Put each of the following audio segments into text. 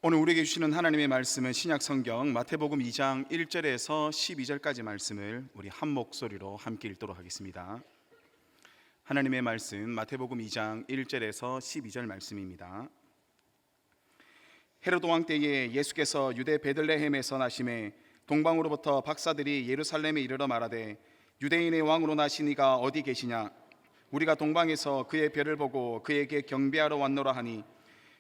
오늘 우리에게 주시는 하나님의 말씀은 신약성경 마태복음 2장 1절에서 12절까지 말씀을 우리 한 목소리로 함께 읽도록 하겠습니다. 하나님의 말씀 마태복음 2장 1절에서 12절 말씀입니다. 헤로드 왕 때에 예수께서 유대 베들레헴에서 나심에 동방으로부터 박사들이 예루살렘에 이르러 말하되 유대인의 왕으로 나신 이가 어디 계시냐? 우리가 동방에서 그의 별을 보고 그에게 경배하러 왔노라 하니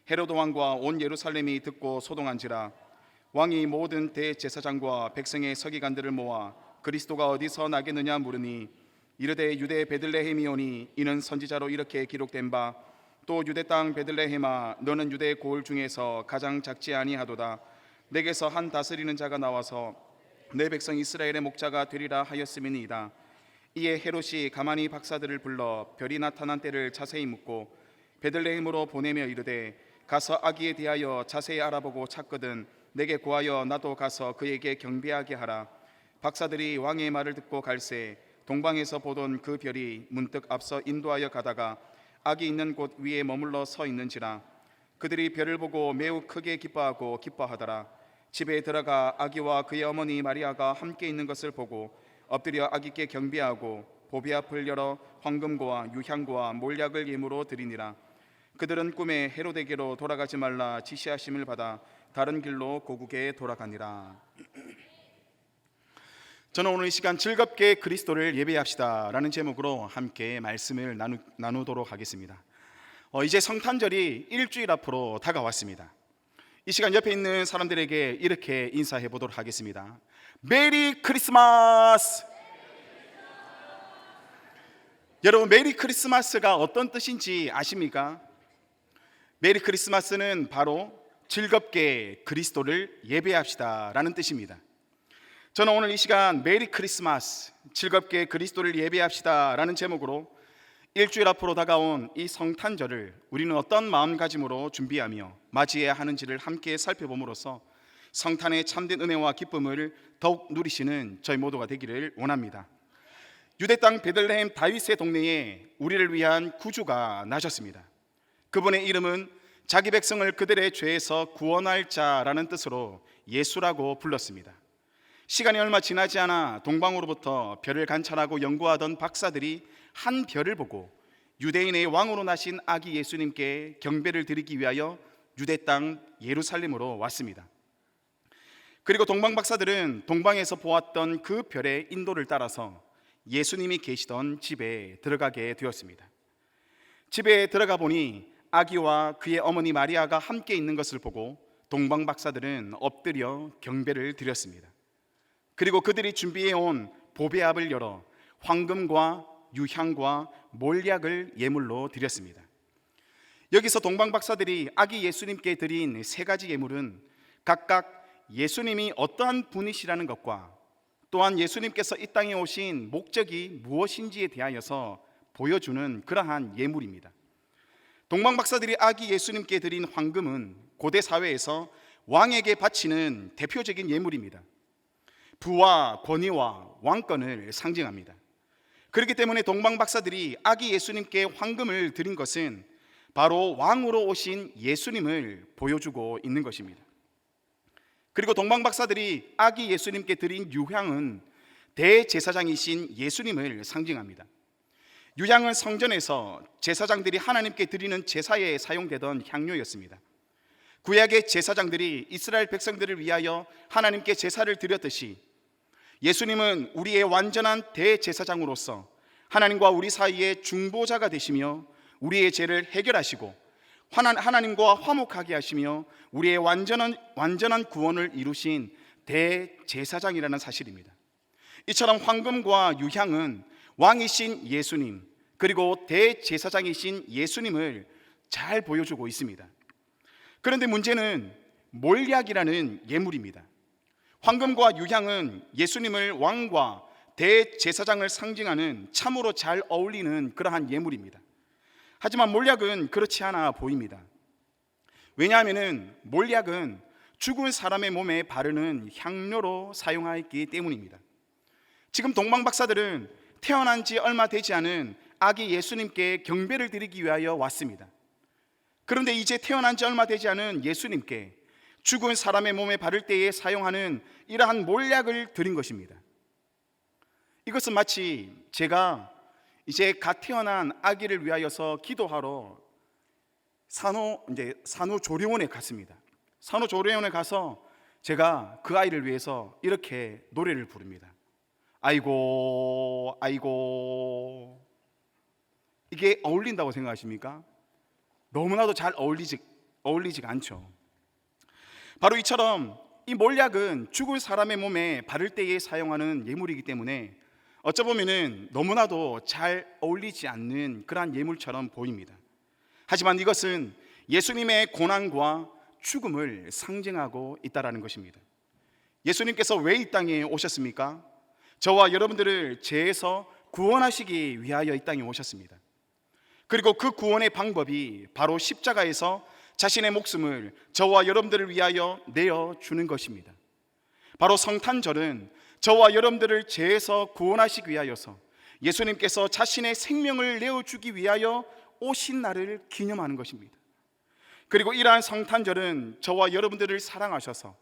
헤로드 왕과 온 예루살렘이 듣고 소동한지라. 왕이 모든 대제사장과 백성의 서기관들을 모아 그리스도가 어디서 나겠느냐 물으니 이르되 유대 베들레헴이오니 이는 선지자로 이렇게 기록된 바 또 유대 땅 베들레헴아 너는 유대 고을 중에서 가장 작지 아니하도다. 내게서 한 다스리는 자가 나와서 내 백성 이스라엘의 목자가 되리라 하였음이니이다. 이에 헤롯이 가만히 박사들을 불러 별이 나타난 때를 자세히 묻고 베들레헴으로 보내며 이르되 가서 아기에 대하여 자세히 알아보고 찾거든 내게 구하여 나도 가서 그에게 경배하게 하라. 박사들이 왕의 말을 듣고 갈새 동방에서 보던 그 별이 문득 앞서 인도하여 가다가 아기 있는 곳 위에 머물러 서 있는지라. 그들이 별을 보고 매우 크게 기뻐하고 기뻐하더라. 집에 들어가 아기와 그의 어머니 마리아가 함께 있는 것을 보고 엎드려 아기께 경배하고 보배 앞을 열어 황금고와 유향고와 몰약을 예물로 드리니라. 그들은 꿈에 헤로데게로 돌아가지 말라 지시하심을 받아 다른 길로 고국에 돌아가니라. 저는 오늘 이 시간 즐겁게 그리스도를 예배합시다 라는 제목으로 함께 말씀을 나누도록 하겠습니다. 이제 성탄절이 일주일 앞으로 다가왔습니다. 이 시간 옆에 있는 사람들에게 이렇게 인사해 보도록 하겠습니다. 메리 크리스마스! 여러분, 메리 크리스마스가 어떤 뜻인지 아십니까? 메리 크리스마스는 바로 즐겁게 그리스도를 예배합시다 라는 뜻입니다. 저는 오늘 이 시간 메리 크리스마스, 즐겁게 그리스도를 예배합시다 라는 제목으로 일주일 앞으로 다가온 이 성탄절을 우리는 어떤 마음가짐으로 준비하며 맞이해야 하는지를 함께 살펴봄으로써 성탄의 참된 은혜와 기쁨을 더욱 누리시는 저희 모두가 되기를 원합니다. 유대 땅 베들레헴 다윗의 동네에 우리를 위한 구주가 나셨습니다. 그분의 이름은 자기 백성을 그들의 죄에서 구원할 자라는 뜻으로 예수라고 불렀습니다. 시간이 얼마 지나지 않아 동방으로부터 별을 관찰하고 연구하던 박사들이 한 별을 보고 유대인의 왕으로 나신 아기 예수님께 경배를 드리기 위하여 유대 땅 예루살렘으로 왔습니다. 그리고 동방 박사들은 동방에서 보았던 그 별의 인도를 따라서 예수님이 계시던 집에 들어가게 되었습니다. 집에 들어가 보니 아기와 그의 어머니 마리아가 함께 있는 것을 보고 동방 박사들은 엎드려 경배를 드렸습니다. 그리고 그들이 준비해온 보배 앞을 열어 황금과 유향과 몰약을 예물로 드렸습니다. 여기서 동방 박사들이 아기 예수님께 드린 세 가지 예물은 각각 예수님이 어떠한 분이시라는 것과 또한 예수님께서 이 땅에 오신 목적이 무엇인지에 대하여서 보여주는 그러한 예물입니다. 동방 박사들이 아기 예수님께 드린 황금은 고대 사회에서 왕에게 바치는 대표적인 예물입니다. 부와 권위와 왕권을 상징합니다. 그렇기 때문에 동방 박사들이 아기 예수님께 황금을 드린 것은 바로 왕으로 오신 예수님을 보여주고 있는 것입니다. 그리고 동방 박사들이 아기 예수님께 드린 유향은 대제사장이신 예수님을 상징합니다. 유향은 성전에서 제사장들이 하나님께 드리는 제사에 사용되던 향료였습니다. 구약의 제사장들이 이스라엘 백성들을 위하여 하나님께 제사를 드렸듯이 예수님은 우리의 완전한 대제사장으로서 하나님과 우리 사이의 중보자가 되시며 우리의 죄를 해결하시고 하나님과 화목하게 하시며 우리의 완전한 구원을 이루신 대제사장이라는 사실입니다. 이처럼 황금과 유향은 왕이신 예수님 그리고 대제사장이신 예수님을 잘 보여주고 있습니다. 그런데 문제는 몰약이라는 예물입니다. 황금과 유향은 예수님을 왕과 대제사장을 상징하는 참으로 잘 어울리는 그러한 예물입니다. 하지만 몰약은 그렇지 않아 보입니다. 왜냐하면 몰약은 죽은 사람의 몸에 바르는 향료로 사용하였기 때문입니다. 지금 동방 박사들은 태어난 지 얼마 되지 않은 아기 예수님께 경배를 드리기 위하여 왔습니다. 그런데 이제 태어난 지 얼마 되지 않은 예수님께 죽은 사람의 몸에 바를 때에 사용하는 이러한 몰약을 드린 것입니다. 이것은 마치 제가 이제 갓 태어난 아기를 위하여서 기도하러 산후조리원에 갔습니다. 산후조리원에 가서 제가 그 아이를 위해서 이렇게 노래를 부릅니다. 아이고 아이고. 이게 어울린다고 생각하십니까? 너무나도 잘 어울리지가 않죠. 바로 이처럼 이 몰약은 죽은 사람의 몸에 바를 때에 사용하는 예물이기 때문에 어쩌보면 너무나도 잘 어울리지 않는 그러한 예물처럼 보입니다. 하지만 이것은 예수님의 고난과 죽음을 상징하고 있다는 것입니다. 예수님께서 왜 이 땅에 오셨습니까? 저와 여러분들을 죄에서 구원하시기 위하여 이 땅에 오셨습니다. 그리고 그 구원의 방법이 바로 십자가에서 자신의 목숨을 저와 여러분들을 위하여 내어주는 것입니다. 바로 성탄절은 저와 여러분들을 죄에서 구원하시기 위하여서 예수님께서 자신의 생명을 내어주기 위하여 오신 날을 기념하는 것입니다. 그리고 이러한 성탄절은 저와 여러분들을 사랑하셔서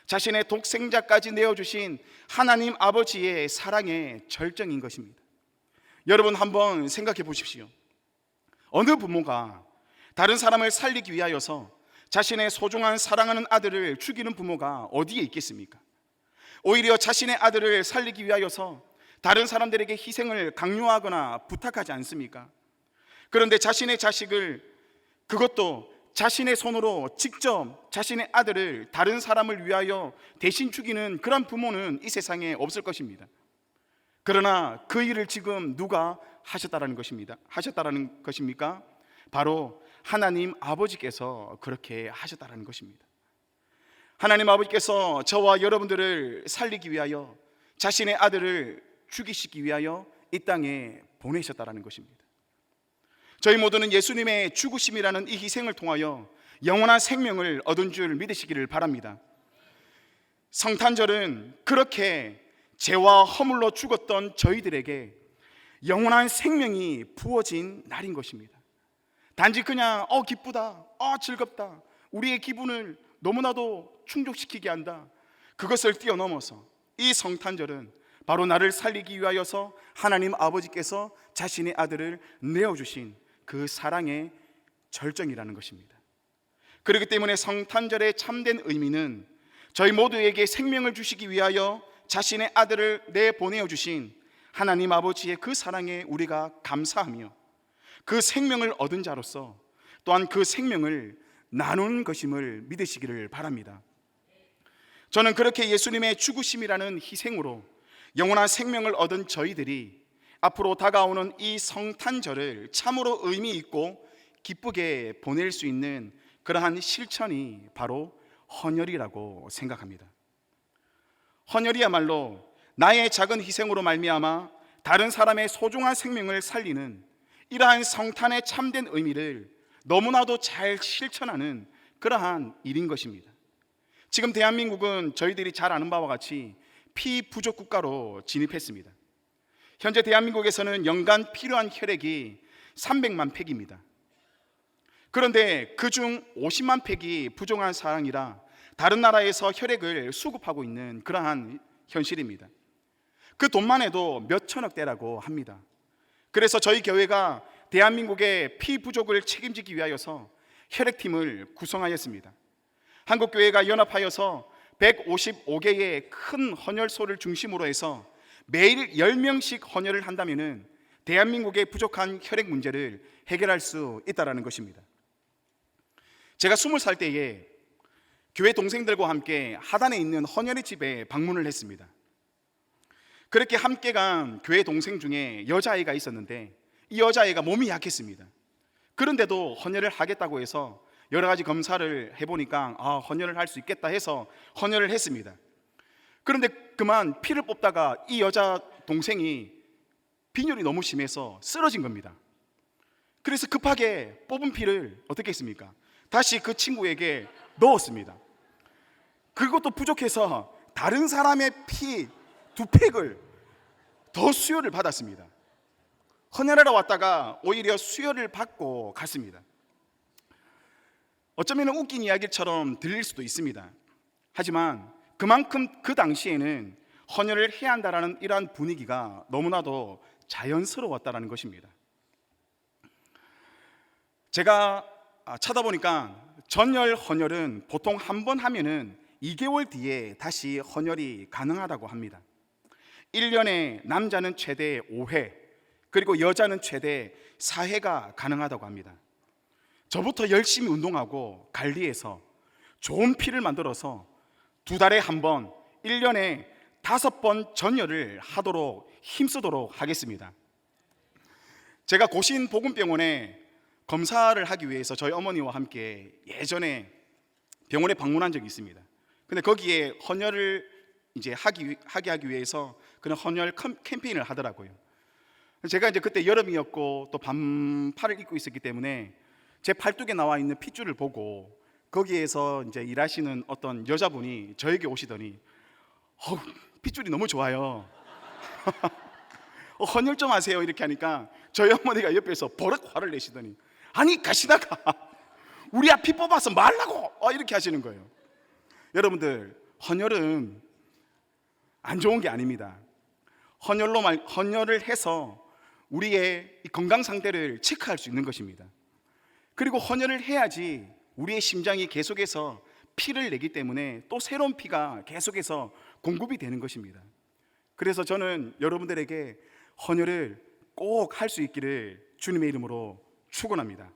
자신의 독생자까지 내어주신 하나님 아버지의 사랑의 절정인 것입니다. 여러분 한번 생각해 보십시오. 어느 부모가 다른 사람을 살리기 위하여서 자신의 소중한 사랑하는 아들을 죽이는 부모가 어디에 있겠습니까? 오히려 자신의 아들을 살리기 위하여서 다른 사람들에게 희생을 강요하거나 부탁하지 않습니까? 그런데 자신의 자식을, 그것도 자신의 손으로 직접 자신의 아들을 다른 사람을 위하여 대신 죽이는 그런 부모는 이 세상에 없을 것입니다. 그러나 그 일을 지금 누가 하셨다라는 것입니까? 바로 하나님 아버지께서 그렇게 하셨다라는 것입니다. 하나님 아버지께서 저와 여러분들을 살리기 위하여 자신의 아들을 죽이시기 위하여 이 땅에 보내셨다라는 것입니다. 저희 모두는 예수님의 죽으심이라는 이 희생을 통하여 영원한 생명을 얻은 줄 믿으시기를 바랍니다. 성탄절은 그렇게 죄와 허물로 죽었던 저희들에게 영원한 생명이 부어진 날인 것입니다. 단지 그냥 기쁘다, 즐겁다, 우리의 기분을 너무나도 충족시키게 한다, 그것을 뛰어넘어서 이 성탄절은 바로 나를 살리기 위하여서 하나님 아버지께서 자신의 아들을 내어주신 그 사랑의 절정이라는 것입니다. 그렇기 때문에 성탄절의 참된 의미는 저희 모두에게 생명을 주시기 위하여 자신의 아들을 내보내어 주신 하나님 아버지의 그 사랑에 우리가 감사하며 그 생명을 얻은 자로서 또한 그 생명을 나누는 것임을 믿으시기를 바랍니다. 저는 그렇게 예수님의 죽으심이라는 희생으로 영원한 생명을 얻은 저희들이 앞으로 다가오는 이 성탄절을 참으로 의미 있고 기쁘게 보낼 수 있는 그러한 실천이 바로 헌혈이라고 생각합니다. 헌혈이야말로 나의 작은 희생으로 말미암아 다른 사람의 소중한 생명을 살리는 이러한 성탄의 참된 의미를 너무나도 잘 실천하는 그러한 일인 것입니다. 지금 대한민국은 저희들이 잘 아는 바와 같이 피 부족 국가로 진입했습니다. 현재 대한민국에서는 연간 필요한 혈액이 300만 팩입니다. 그런데 그중 50만 팩이 부족한 사항이라 다른 나라에서 혈액을 수급하고 있는 그러한 현실입니다. 그 돈만 해도 몇 천억 대라고 합니다. 그래서 저희 교회가 대한민국의 피 부족을 책임지기 위하여서 혈액팀을 구성하였습니다. 한국교회가 연합하여서 155개의 큰 헌혈소를 중심으로 해서 매일 10명씩 헌혈을 한다면 대한민국의 부족한 혈액 문제를 해결할 수 있다는 것입니다. 제가 20살 때에 교회 동생들과 함께 하단에 있는 헌혈의 집에 방문을 했습니다. 그렇게 함께 간 교회 동생 중에 여자아이가 있었는데 이 여자아이가 몸이 약했습니다. 그런데도 헌혈을 하겠다고 해서 여러 가지 검사를 해보니까 헌혈을 할 수 있겠다 해서 헌혈을 했습니다. 그런데 그만 피를 뽑다가 이 여자 동생이 빈혈이 너무 심해서 쓰러진 겁니다. 그래서 급하게 뽑은 피를 어떻게 했습니까? 다시 그 친구에게 넣었습니다. 그것도 부족해서 다른 사람의 피 2팩을 더 수혈을 받았습니다. 헌혈하러 왔다가 오히려 수혈을 받고 갔습니다. 어쩌면 웃긴 이야기처럼 들릴 수도 있습니다. 하지만 그만큼 그 당시에는 헌혈을 해야 한다라는 이러한 분위기가 너무나도 자연스러웠다라는 것입니다. 제가 찾아보니까 전열 헌혈은 보통 한 번 하면은 2개월 뒤에 다시 헌혈이 가능하다고 합니다. 1년에 남자는 최대 5회, 그리고 여자는 최대 4회가 가능하다고 합니다. 저부터 열심히 운동하고 관리해서 좋은 피를 만들어서 2달에 한 번, 1년에 5번 전열을 하도록 힘쓰도록 하겠습니다. 제가 고신 복음병원에 검사를 하기 위해서 저희 어머니와 함께 예전에 병원에 방문한 적이 있습니다. 근데 거기에 헌혈을 이제 하기 위해서 그런 헌혈 캠페인을 하더라고요. 제가 이제 그때 여름이었고 또 반팔을 입고 있었기 때문에 제 팔뚝에 나와 있는 핏줄을 보고 거기에서 이제 일하시는 어떤 여자분이 저에게 오시더니 핏줄이 너무 좋아요. 헌혈 좀 하세요 이렇게 하니까 저희 어머니가 옆에서 버럭 화를 내시더니 아니 가시다가 우리 앞 피 뽑아서 말라고 이렇게 하시는 거예요. 여러분들, 헌혈은 안 좋은 게 아닙니다. 헌혈을 해서 우리의 건강 상태를 체크할 수 있는 것입니다. 그리고 헌혈을 해야지 우리의 심장이 계속해서 피를 내기 때문에 또 새로운 피가 계속해서 공급이 되는 것입니다. 그래서 저는 여러분들에게 헌혈을 꼭 할 수 있기를 주님의 이름으로 축원합니다.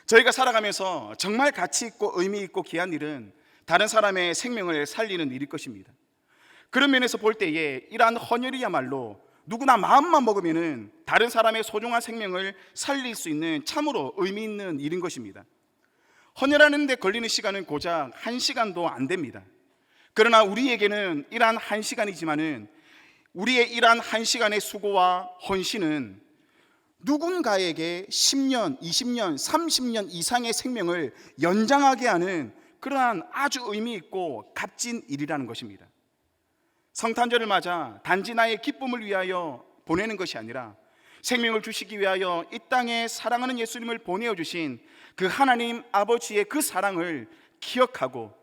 저희가 살아가면서 정말 가치 있고 의미 있고 귀한 일은 다른 사람의 생명을 살리는 일일 것입니다. 그런 면에서 볼 때에 이러한 헌혈이야말로 누구나 마음만 먹으면은 다른 사람의 소중한 생명을 살릴 수 있는 참으로 의미 있는 일인 것입니다. 헌혈하는 데 걸리는 시간은 고작 1시간도 안 됩니다. 그러나 우리에게는 이러한 1시간이지만은 우리의 이러한 1시간의 수고와 헌신은 누군가에게 10년, 20년, 30년 이상의 생명을 연장하게 하는 그러한 아주 의미 있고 값진 일이라는 것입니다. 성탄절을 맞아 단지 나의 기쁨을 위하여 보내는 것이 아니라 생명을 주시기 위하여 이 땅에 사랑하는 예수님을 보내어 주신 그 하나님 아버지의 그 사랑을 기억하고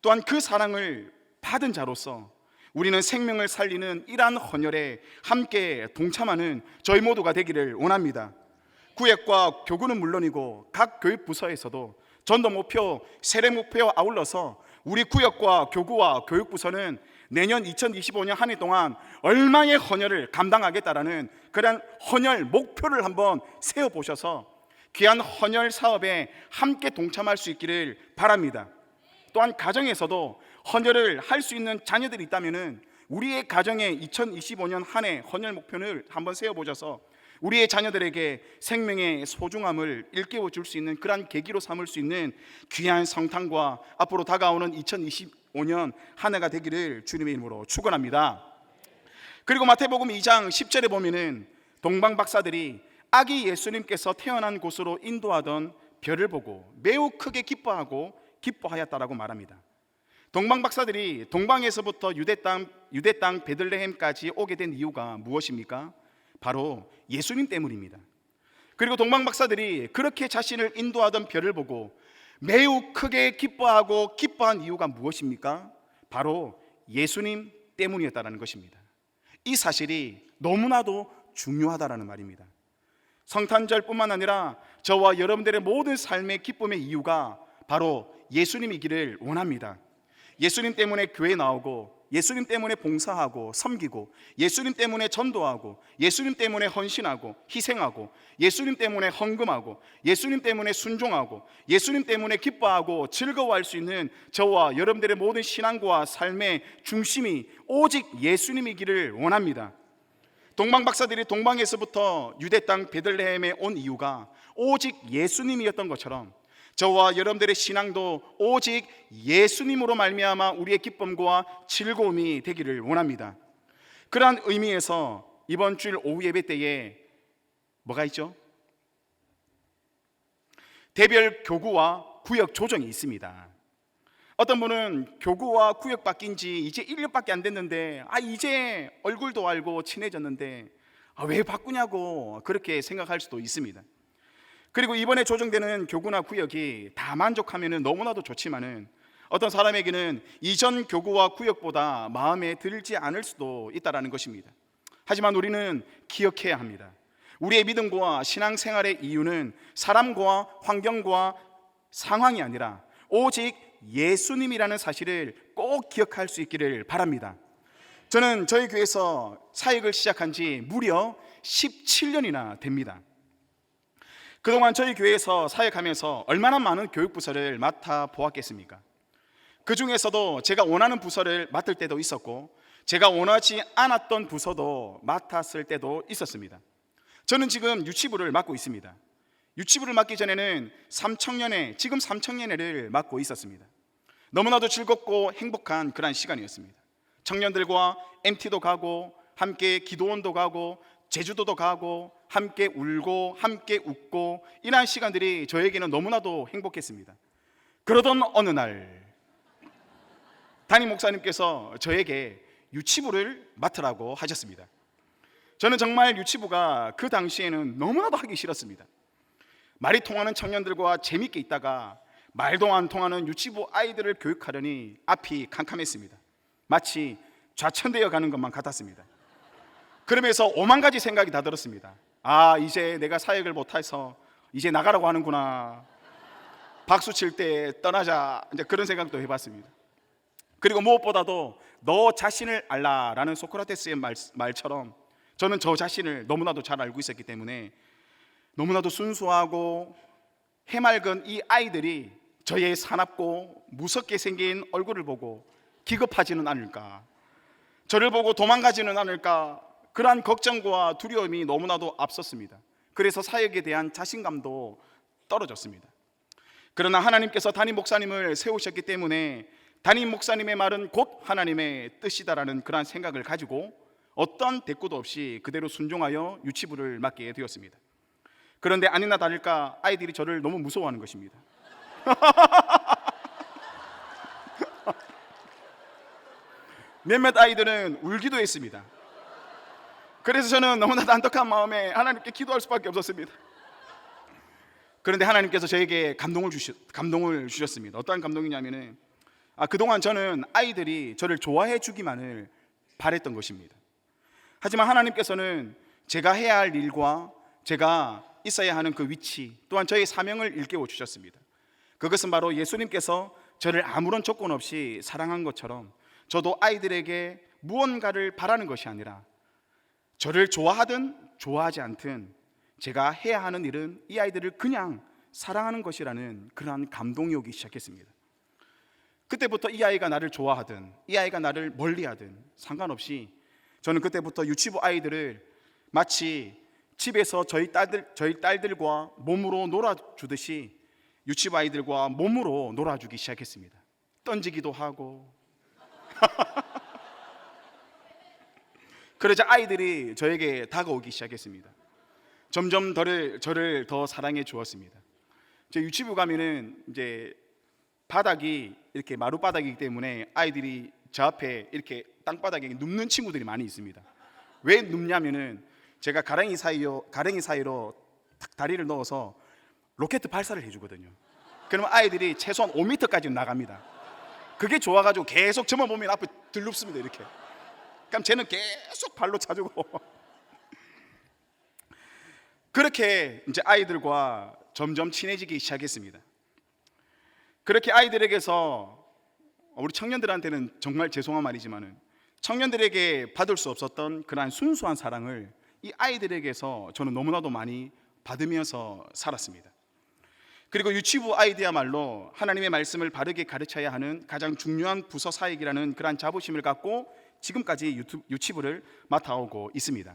또한 그 사랑을 받은 자로서 우리는 생명을 살리는 이러한 헌혈에 함께 동참하는 저희 모두가 되기를 원합니다. 구역과 교구는 물론이고 각 교육 부서에서도 전도 목표, 세례 목표와 아울러서 우리 구역과 교구와 교육부서는 내년 2025년 한 해 동안 얼마의 헌혈을 감당하겠다라는 그런 헌혈 목표를 한번 세워보셔서 귀한 헌혈 사업에 함께 동참할 수 있기를 바랍니다. 또한 가정에서도 헌혈을 할 수 있는 자녀들이 있다면 우리의 가정에 2025년 한 해 헌혈 목표를 한번 세워보셔서 우리의 자녀들에게 생명의 소중함을 일깨워 줄 수 있는 그러한 계기로 삼을 수 있는 귀한 성탄과 앞으로 다가오는 2025년 한 해가 되기를 주님의 이름으로 축원합니다. 그리고 마태복음 2장 10절에 보면은 동방 박사들이 아기 예수님께서 태어난 곳으로 인도하던 별을 보고 매우 크게 기뻐하였다라고 말합니다. 동방 박사들이 동방에서부터 유대 땅 베들레헴까지 오게 된 이유가 무엇입니까? 바로 예수님 때문입니다. 그리고 동방 박사들이 그렇게 자신을 인도하던 별을 보고 매우 크게 기뻐한 이유가 무엇입니까? 바로 예수님 때문이었다는 것입니다. 이 사실이 너무나도 중요하다는 말입니다. 성탄절뿐만 아니라 저와 여러분들의 모든 삶의 기쁨의 이유가 바로 예수님이기를 원합니다. 예수님 때문에 교회 나오고, 예수님 때문에 봉사하고 섬기고, 예수님 때문에 전도하고, 예수님 때문에 헌신하고 희생하고, 예수님 때문에 헌금하고, 예수님 때문에 순종하고, 예수님 때문에 기뻐하고 즐거워할 수 있는 저와 여러분들의 모든 신앙과 삶의 중심이 오직 예수님이기를 원합니다. 동방 박사들이 동방에서부터 유대 땅 베들레헴에 온 이유가 오직 예수님이었던 것처럼 저와 여러분들의 신앙도 오직 예수님으로 말미암아 우리의 기쁨과 즐거움이 되기를 원합니다. 그러한 의미에서 이번 주일 오후 예배 때에 뭐가 있죠? 대별 교구와 구역 조정이 있습니다. 어떤 분은 교구와 구역 바뀐 지 이제 1년밖에 안 됐는데 이제 얼굴도 알고 친해졌는데 왜 바꾸냐고 그렇게 생각할 수도 있습니다. 그리고 이번에 조정되는 교구나 구역이 다 만족하면 너무나도 좋지만은 어떤 사람에게는 이전 교구와 구역보다 마음에 들지 않을 수도 있다는 것입니다. 하지만 우리는 기억해야 합니다. 우리의 믿음과 신앙생활의 이유는 사람과 환경과 상황이 아니라 오직 예수님이라는 사실을 꼭 기억할 수 있기를 바랍니다. 저는 저희 교회에서 사역을 시작한 지 무려 17년이나 됩니다. 그동안 저희 교회에서 사역하면서 얼마나 많은 교육부서를 맡아 보았겠습니까? 그 중에서도 제가 원하는 부서를 맡을 때도 있었고 제가 원하지 않았던 부서도 맡았을 때도 있었습니다. 저는 지금 유치부를 맡고 있습니다. 유치부를 맡기 전에는 지금 삼청년회를 맡고 있었습니다. 너무나도 즐겁고 행복한 그런 시간이었습니다. 청년들과 MT도 가고 함께 기도원도 가고 제주도도 가고 함께 울고 함께 웃고 이러한 시간들이 저에게는 너무나도 행복했습니다. 그러던 어느 날 담임 목사님께서 저에게 유치부를 맡으라고 하셨습니다. 저는 정말 유치부가 그 당시에는 너무나도 하기 싫었습니다. 말이 통하는 청년들과 재밌게 있다가 말도 안 통하는 유치부 아이들을 교육하려니 앞이 캄캄했습니다. 마치 좌천되어 가는 것만 같았습니다. 그러면서 오만 가지 생각이 다 들었습니다. 이제 내가 사역을 못해서 이제 나가라고 하는구나. 박수 칠 때 떠나자. 이제 그런 생각도 해봤습니다. 그리고 무엇보다도 너 자신을 알라라는 소크라테스의 말처럼 저는 저 자신을 너무나도 잘 알고 있었기 때문에 너무나도 순수하고 해맑은 이 아이들이 저의 사납고 무섭게 생긴 얼굴을 보고 기겁하지는 않을까, 저를 보고 도망가지는 않을까, 그러한 걱정과 두려움이 너무나도 앞섰습니다. 그래서 사역에 대한 자신감도 떨어졌습니다. 그러나 하나님께서 담임 목사님을 세우셨기 때문에 담임 목사님의 말은 곧 하나님의 뜻이다라는 그러한 생각을 가지고 어떤 대꾸도 없이 그대로 순종하여 유치부를 맡게 되었습니다. 그런데 아니나 다를까 아이들이 저를 너무 무서워하는 것입니다. 몇몇 아이들은 울기도 했습니다. 그래서 저는 너무나도 안타까운 마음에 하나님께 기도할 수밖에 없었습니다. 그런데 하나님께서 저에게 감동을 주셨습니다. 어떠한 감동이냐면은 그동안 저는 아이들이 저를 좋아해 주기만을 바랬던 것입니다. 하지만 하나님께서는 제가 해야 할 일과 제가 있어야 하는 그 위치 또한 저의 사명을 일깨워 주셨습니다. 그것은 바로 예수님께서 저를 아무런 조건 없이 사랑한 것처럼 저도 아이들에게 무언가를 바라는 것이 아니라 저를 좋아하든 좋아하지 않든 제가 해야 하는 일은 이 아이들을 그냥 사랑하는 것이라는 그러한 감동이 오기 시작했습니다. 그때부터 이 아이가 나를 좋아하든 이 아이가 나를 멀리하든 상관없이 저는 그때부터 유치부 아이들을 마치 집에서 저희 딸들과 몸으로 놀아주듯이 유치부 아이들과 몸으로 놀아주기 시작했습니다. 던지기도 하고 그러자 아이들이 저에게 다가오기 시작했습니다. 점점 저를 더 사랑해 주었습니다. 제 유치부 가면은 이제 바닥이 이렇게 마룻바닥이기 때문에 아이들이 저 앞에 이렇게 땅바닥에 눕는 친구들이 많이 있습니다. 왜 눕냐면은 제가 가랭이 사이로 탁 다리를 넣어서 로켓 발사를 해주거든요. 그러면 아이들이 최소한 5m까지 나갑니다. 그게 좋아가지고 계속 저만 보면 앞에 들눕습니다. 이렇게. 그럼 쟤는 계속 발로 차주고 그렇게 이제 아이들과 점점 친해지기 시작했습니다. 그렇게 아이들에게서 우리 청년들한테는 정말 죄송한 말이지만은 청년들에게 받을 수 없었던 그러한 순수한 사랑을 이 아이들에게서 저는 너무나도 많이 받으면서 살았습니다. 그리고 유치부 아이들야말로 하나님의 말씀을 바르게 가르쳐야 하는 가장 중요한 부서 사역이라는 그러한 자부심을 갖고 지금까지 유치부를 맡아오고 있습니다.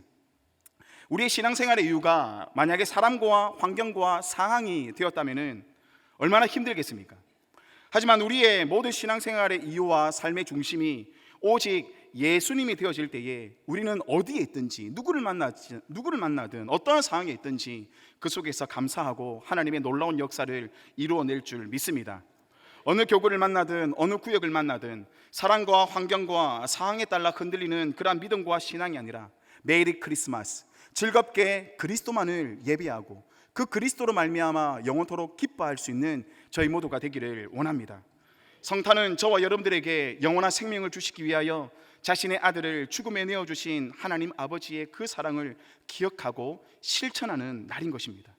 우리의 신앙생활의 이유가 만약에 사람과 환경과 상황이 되었다면 얼마나 힘들겠습니까? 하지만 우리의 모든 신앙생활의 이유와 삶의 중심이 오직 예수님이 되어질 때에 우리는 어디에 있든지 누구를 만나든 어떠한 상황에 있든지 그 속에서 감사하고 하나님의 놀라운 역사를 이루어낼 줄 믿습니다. 어느 교구를 만나든 어느 구역을 만나든 사랑과 환경과 상황에 따라 흔들리는 그러한 믿음과 신앙이 아니라 메리 크리스마스, 즐겁게 그리스도만을 예배하고 그 그리스도로 말미암아 영원토록 기뻐할 수 있는 저희 모두가 되기를 원합니다. 성탄은 저와 여러분들에게 영원한 생명을 주시기 위하여 자신의 아들을 죽음에 내어주신 하나님 아버지의 그 사랑을 기억하고 실천하는 날인 것입니다.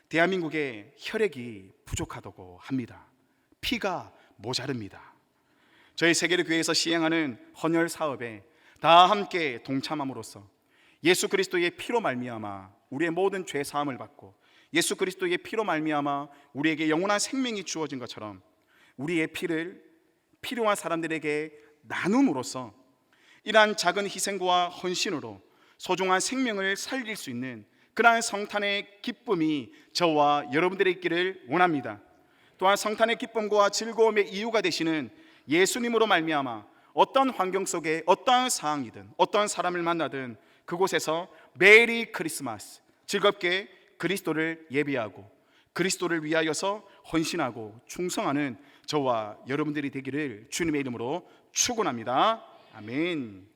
대한민국에 혈액이 부족하다고 합니다. 피가 모자릅니다. 저희 세계를 교회에서 시행하는 헌혈 사업에 다 함께 동참함으로써 예수 그리스도의 피로 말미암아 우리의 모든 죄 사함을 받고 예수 그리스도의 피로 말미암아 우리에게 영원한 생명이 주어진 것처럼 우리의 피를 필요한 사람들에게 나눔으로써 이러한 작은 희생과 헌신으로 소중한 생명을 살릴 수 있는 그러한 성탄의 기쁨이 저와 여러분들의 있기를 원합니다. 또한 성탄의 기쁨과 즐거움의 이유가 되시는 예수님으로 말미암아 어떤 환경 속에 어떠한 상황이든 어떠한 사람을 만나든 그곳에서 메리 크리스마스, 즐겁게 그리스도를 예배하고 그리스도를 위하여서 헌신하고 충성하는 저와 여러분들이 되기를 주님의 이름으로 축원합니다. 아멘.